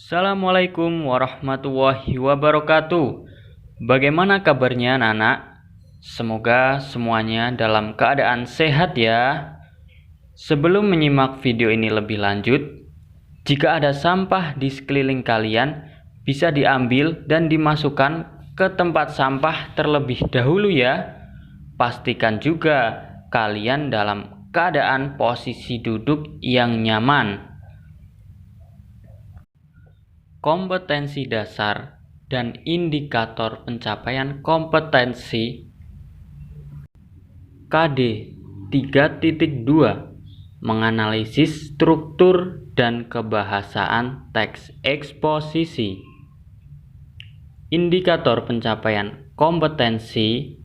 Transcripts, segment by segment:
Assalamualaikum warahmatullahi wabarakatuh. Bagaimana kabarnya anak-anak? Semoga semuanya dalam keadaan sehat ya. Sebelum menyimak video ini lebih lanjut, jika ada sampah di sekeliling kalian, bisa diambil dan dimasukkan ke tempat sampah terlebih dahulu ya. Pastikan juga kalian dalam keadaan posisi duduk yang nyaman. Kompetensi dasar dan indikator pencapaian kompetensi KD 3.2 menganalisis struktur dan kebahasaan teks eksposisi. Indikator pencapaian kompetensi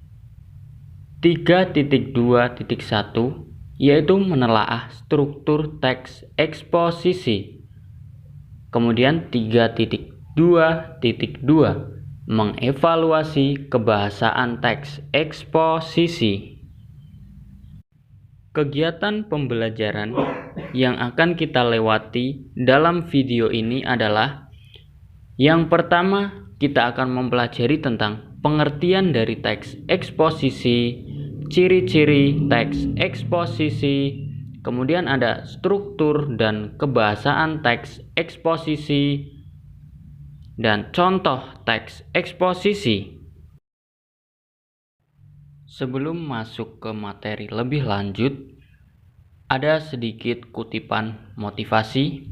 3.2.1 yaitu menelaah struktur teks eksposisi. Kemudian 3.2.2 mengevaluasi kebahasaan teks eksposisi. Kegiatan pembelajaran yang akan kita lewati dalam video ini adalah: yang pertama, kita akan mempelajari tentang pengertian dari teks eksposisi, ciri-ciri teks eksposisi. Kemudian ada struktur dan kebahasaan teks eksposisi dan contoh teks eksposisi. Sebelum masuk ke materi lebih lanjut, ada sedikit kutipan motivasi.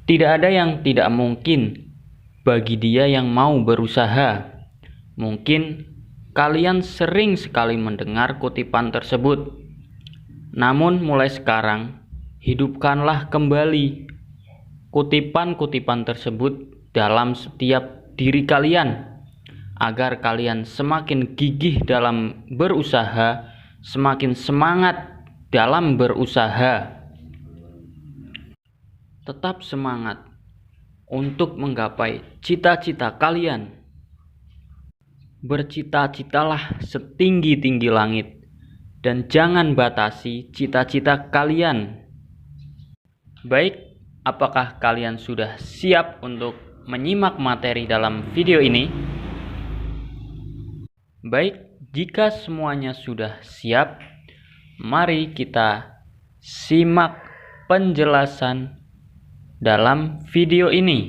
Tidak ada yang tidak mungkin bagi dia yang mau berusaha. Mungkin kalian sering sekali mendengar kutipan tersebut. Namun mulai sekarang, hidupkanlah kembali kutipan-kutipan tersebut dalam setiap diri kalian, agar kalian semakin gigih dalam berusaha, semakin semangat dalam berusaha. Tetap semangat untuk menggapai cita-cita kalian. Bercita-citalah setinggi-tinggi langit, dan jangan batasi cita-cita kalian. Baik, apakah kalian sudah siap untuk menyimak materi dalam video ini? Baik, jika semuanya sudah siap, mari kita simak penjelasan dalam video ini.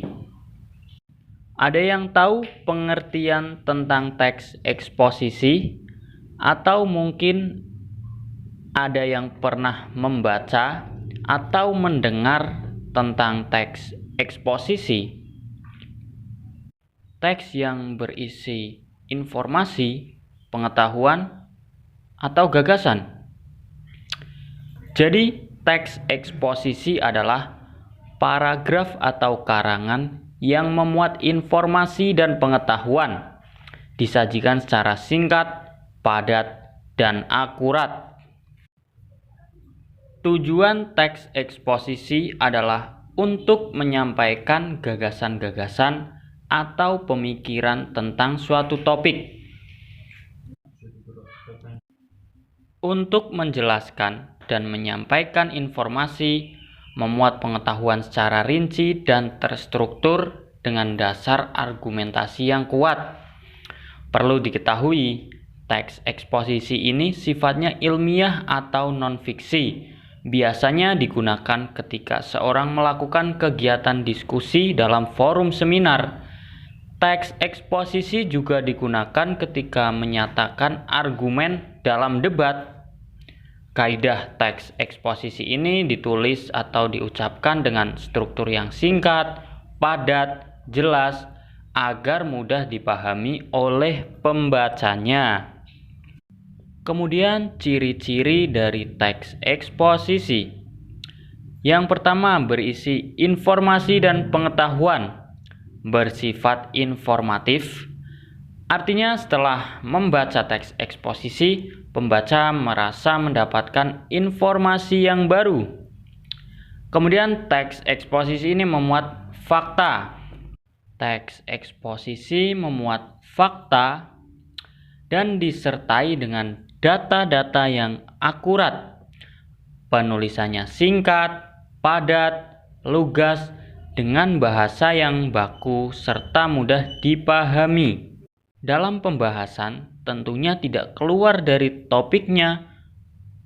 Ada yang tahu pengertian tentang teks eksposisi? Atau mungkin ada yang pernah membaca atau mendengar tentang teks eksposisi? Teks yang berisi informasi, pengetahuan, atau gagasan. Jadi, teks eksposisi adalah paragraf atau karangan yang memuat informasi dan pengetahuan, disajikan secara singkat, padat, dan akurat. Tujuan teks eksposisi adalah untuk menyampaikan gagasan-gagasan atau pemikiran tentang suatu topik. Untuk menjelaskan dan menyampaikan informasi, memuat pengetahuan secara rinci dan terstruktur dengan dasar argumentasi yang kuat. Perlu diketahui, teks eksposisi ini sifatnya ilmiah atau non-fiksi. Biasanya digunakan ketika seorang melakukan kegiatan diskusi dalam forum seminar. Teks eksposisi juga digunakan ketika menyatakan argumen dalam debat. Kaidah teks eksposisi ini ditulis atau diucapkan dengan struktur yang singkat, padat, jelas, agar mudah dipahami oleh pembacanya. Kemudian ciri-ciri dari teks eksposisi. Yang pertama, berisi informasi dan pengetahuan, bersifat informatif. Artinya setelah membaca teks eksposisi, pembaca merasa mendapatkan informasi yang baru. Kemudian teks eksposisi ini memuat fakta. Teks eksposisi memuat fakta dan disertai dengan data-data yang akurat. Penulisannya singkat, padat, lugas, dengan bahasa yang baku serta mudah dipahami. Dalam pembahasan, tentunya tidak keluar dari topiknya,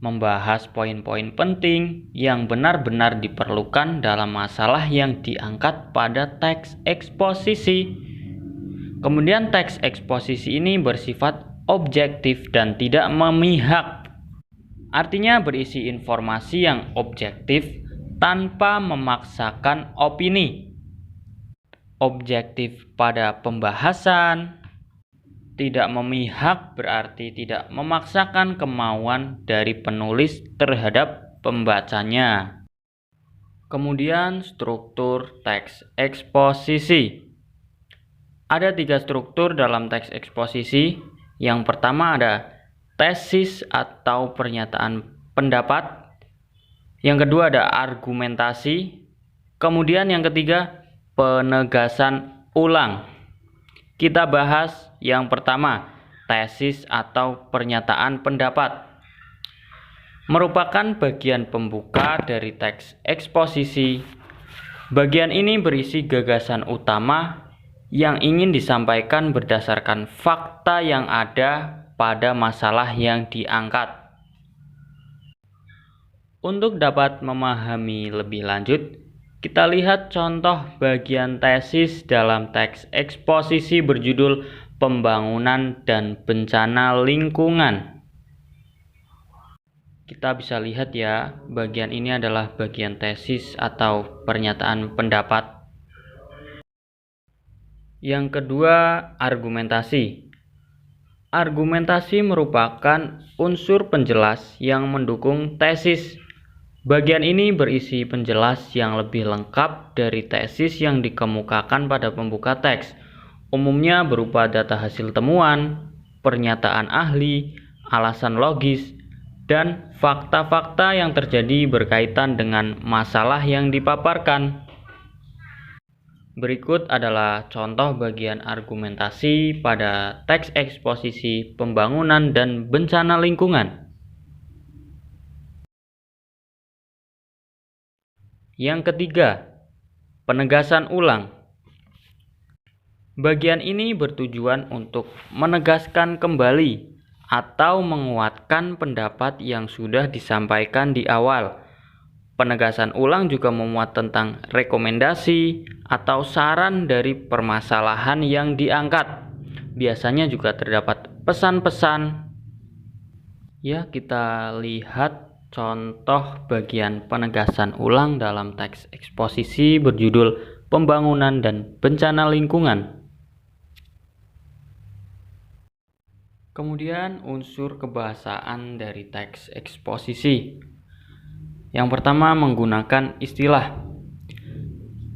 membahas poin-poin penting yang benar-benar diperlukan dalam masalah yang diangkat pada teks eksposisi. Kemudian teks eksposisi ini bersifat objektif dan tidak memihak. Artinya berisi informasi yang objektif tanpa memaksakan opini. Objektif pada pembahasan, tidak memihak berarti tidak memaksakan kemauan dari penulis terhadap pembacanya. Kemudian struktur teks eksposisi. Ada 3 struktur dalam teks eksposisi. Yang pertama ada tesis atau pernyataan pendapat. Yang kedua ada argumentasi. Kemudian yang ketiga penegasan ulang. Kita bahas yang pertama, tesis atau pernyataan pendapat. Merupakan bagian pembuka dari teks eksposisi. Bagian ini berisi gagasan utama yang ingin disampaikan berdasarkan fakta yang ada pada masalah yang diangkat. Untuk dapat memahami lebih lanjut, kita lihat contoh bagian tesis dalam teks eksposisi berjudul Pembangunan dan Bencana Lingkungan. Kita bisa lihat ya, bagian ini adalah bagian tesis atau pernyataan pendapat. Yang kedua, argumentasi. Argumentasi merupakan unsur penjelas yang mendukung tesis. Bagian ini berisi penjelas yang lebih lengkap dari tesis yang dikemukakan pada pembuka teks. Umumnya berupa data hasil temuan, pernyataan ahli, alasan logis, dan fakta-fakta yang terjadi berkaitan dengan masalah yang dipaparkan. Berikut adalah contoh bagian argumentasi pada teks eksposisi pembangunan dan bencana lingkungan. Yang ketiga, penegasan ulang. Bagian ini bertujuan untuk menegaskan kembali atau menguatkan pendapat yang sudah disampaikan di awal. Penegasan ulang juga memuat tentang rekomendasi atau saran dari permasalahan yang diangkat. Biasanya juga terdapat pesan-pesan. Ya, kita lihat contoh bagian penegasan ulang dalam teks eksposisi berjudul Pembangunan dan Bencana Lingkungan. Kemudian unsur kebahasaan dari teks eksposisi. Yang pertama menggunakan istilah.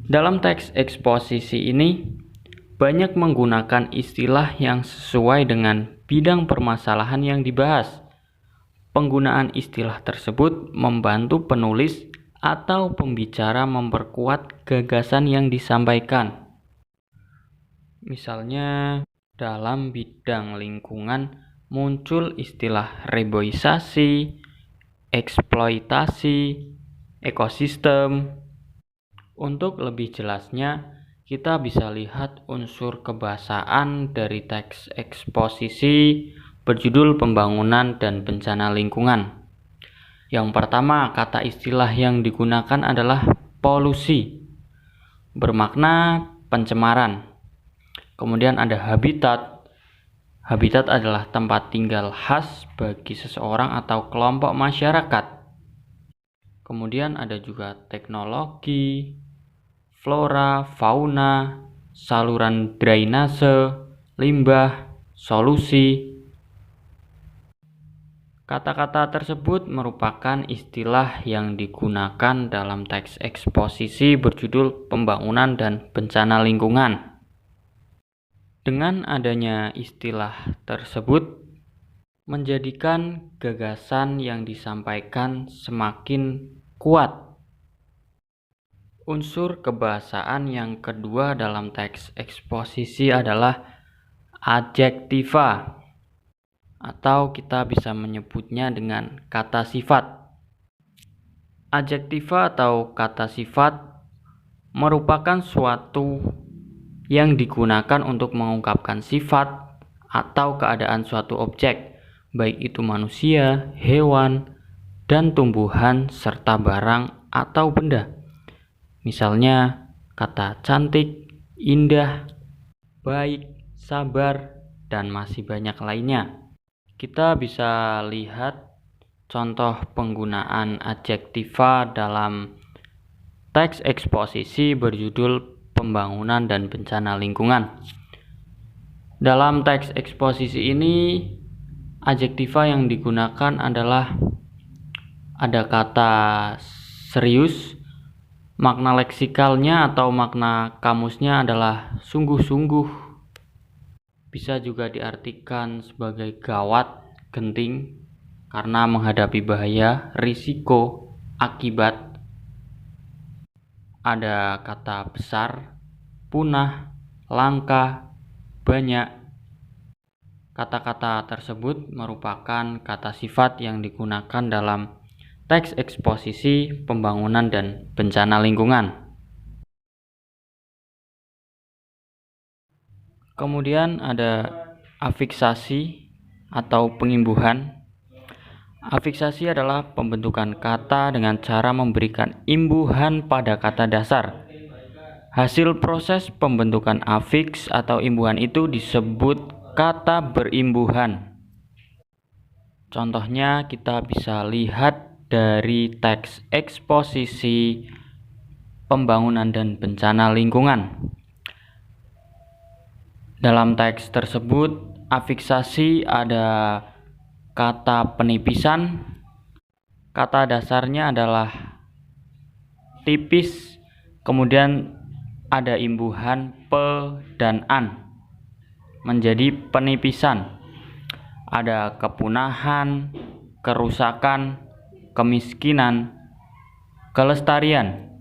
Dalam teks eksposisi ini banyak menggunakan istilah yang sesuai dengan bidang permasalahan yang dibahas. Penggunaan istilah tersebut membantu penulis atau pembicara memperkuat gagasan yang disampaikan. Misalnya, dalam bidang lingkungan muncul istilah reboisasi, eksploitasi, ekosistem. Untuk lebih jelasnya, kita bisa lihat unsur kebahasaan dari teks eksposisi berjudul Pembangunan dan Bencana Lingkungan. Yang pertama, kata istilah yang digunakan adalah polusi, bermakna pencemaran. Kemudian ada habitat. Habitat adalah tempat tinggal khas bagi seseorang atau kelompok masyarakat. Kemudian ada juga teknologi, flora, fauna, saluran drainase, limbah, solusi. Kata-kata tersebut merupakan istilah yang digunakan dalam teks eksposisi berjudul Pembangunan dan Bencana Lingkungan. Dengan adanya istilah tersebut, menjadikan gagasan yang disampaikan semakin kuat. Unsur kebahasaan yang kedua dalam teks eksposisi adalah adjektiva, atau kita bisa menyebutnya dengan kata sifat. Adjektiva atau kata sifat merupakan suatu yang digunakan untuk mengungkapkan sifat atau keadaan suatu objek, baik itu manusia, hewan, dan tumbuhan, serta barang atau benda. Misalnya, kata cantik, indah, baik, sabar, dan masih banyak lainnya. Kita bisa lihat contoh penggunaan adjektiva dalam teks eksposisi berjudul Pembangunan dan Bencana Lingkungan. Dalam teks eksposisi ini, adjektiva yang digunakan adalah ada kata serius, makna leksikalnya atau makna kamusnya adalah sungguh-sungguh. Bisa juga diartikan sebagai gawat, genting, karena menghadapi bahaya, risiko, akibat. Ada kata besar, punah, langka, banyak. Kata-kata tersebut merupakan kata sifat yang digunakan dalam teks eksposisi pembangunan dan bencana lingkungan. Kemudian ada afiksasi atau pengimbuhan. Afiksasi adalah pembentukan kata dengan cara memberikan imbuhan pada kata dasar. Hasil proses pembentukan afiks atau imbuhan itu disebut kata berimbuhan. Contohnya kita bisa lihat dari teks eksposisi pembangunan dan bencana lingkungan. Dalam teks tersebut, afiksasi ada kata penipisan. Kata dasarnya adalah tipis, kemudian ada imbuhan pe dan an menjadi penipisan. Ada kepunahan, kerusakan, kemiskinan, kelestarian.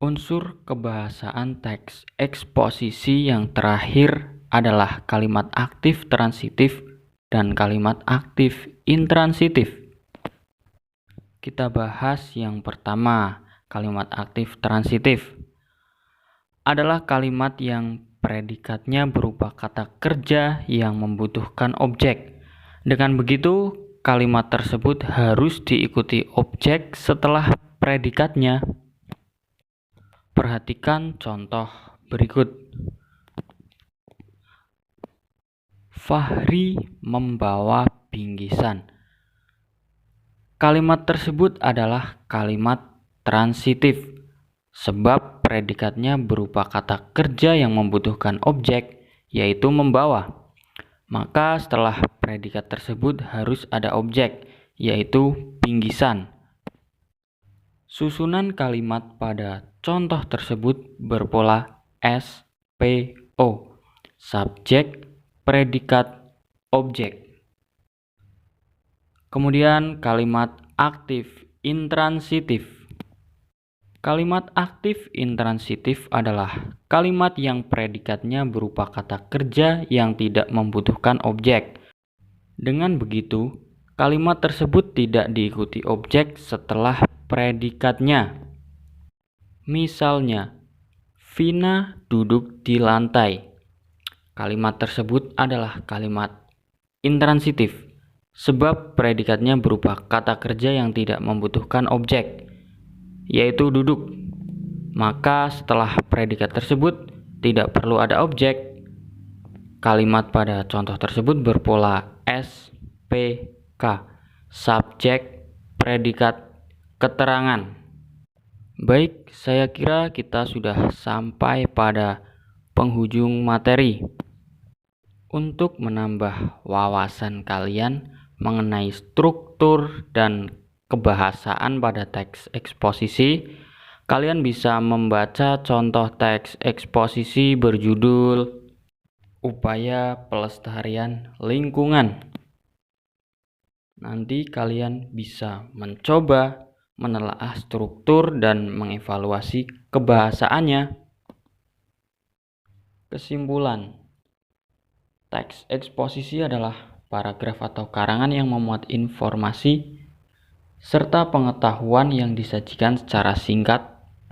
Unsur kebahasaan teks eksposisi yang terakhir adalah kalimat aktif transitif dan kalimat aktif intransitif. Kita bahas yang pertama, kalimat aktif transitif. Adalah kalimat yang predikatnya berupa kata kerja yang membutuhkan objek. Dengan begitu, kalimat tersebut harus diikuti objek setelah predikatnya. Perhatikan contoh berikut. Fahri membawa bingkisan. Kalimat tersebut adalah kalimat transitif, sebab predikatnya berupa kata kerja yang membutuhkan objek, yaitu membawa. Maka setelah predikat tersebut harus ada objek, yaitu bingkisan. Susunan kalimat pada contoh tersebut berpola SPO, subjek, predikat, objek. Kemudian kalimat aktif intransitif. Kalimat aktif intransitif adalah kalimat yang predikatnya berupa kata kerja yang tidak membutuhkan objek. Dengan begitu, kalimat tersebut tidak diikuti objek setelah predikatnya. Misalnya, Vina duduk di lantai. Kalimat tersebut adalah kalimat intransitif, sebab predikatnya berupa kata kerja yang tidak membutuhkan objek, yaitu duduk. Maka setelah predikat tersebut tidak perlu ada objek. Kalimat pada contoh tersebut berpola SPK, subjek, predikat, keterangan. Baik, saya kira kita sudah sampai pada penghujung materi. Untuk menambah wawasan kalian mengenai struktur dan kebahasaan pada teks eksposisi, kalian bisa membaca contoh teks eksposisi berjudul Upaya Pelestarian Lingkungan. Nanti kalian bisa mencoba menelaah struktur dan mengevaluasi kebahasaannya. Kesimpulan, teks eksposisi adalah paragraf atau karangan yang memuat informasi serta pengetahuan yang disajikan secara singkat,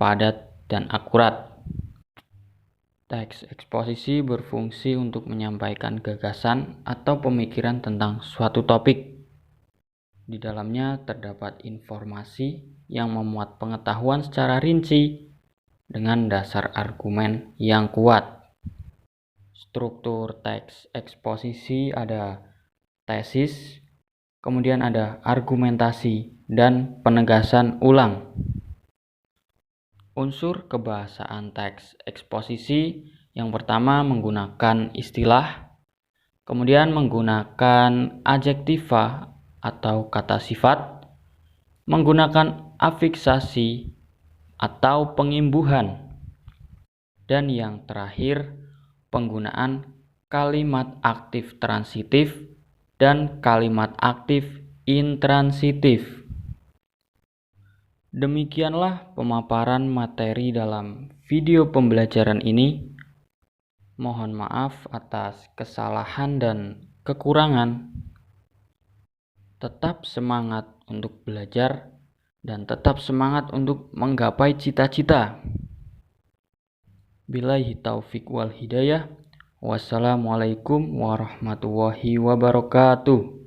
padat, dan akurat. Teks eksposisi berfungsi untuk menyampaikan gagasan atau pemikiran tentang suatu topik. Di dalamnya terdapat informasi yang memuat pengetahuan secara rinci dengan dasar argumen yang kuat. Struktur teks eksposisi ada tesis, kemudian ada argumentasi, dan penegasan ulang. Unsur kebahasaan teks eksposisi yang pertama menggunakan istilah, kemudian menggunakan adjektiva atau kata sifat, menggunakan afiksasi atau pengimbuhan, dan yang terakhir penggunaan kalimat aktif transitif dan kalimat aktif intransitif. Demikianlah pemaparan materi dalam video pembelajaran ini. Mohon maaf atas kesalahan dan kekurangan. Tetap semangat untuk belajar dan tetap semangat untuk menggapai cita-cita. Billahi taufik wal hidayah. Wassalamualaikum warahmatullahi wabarakatuh.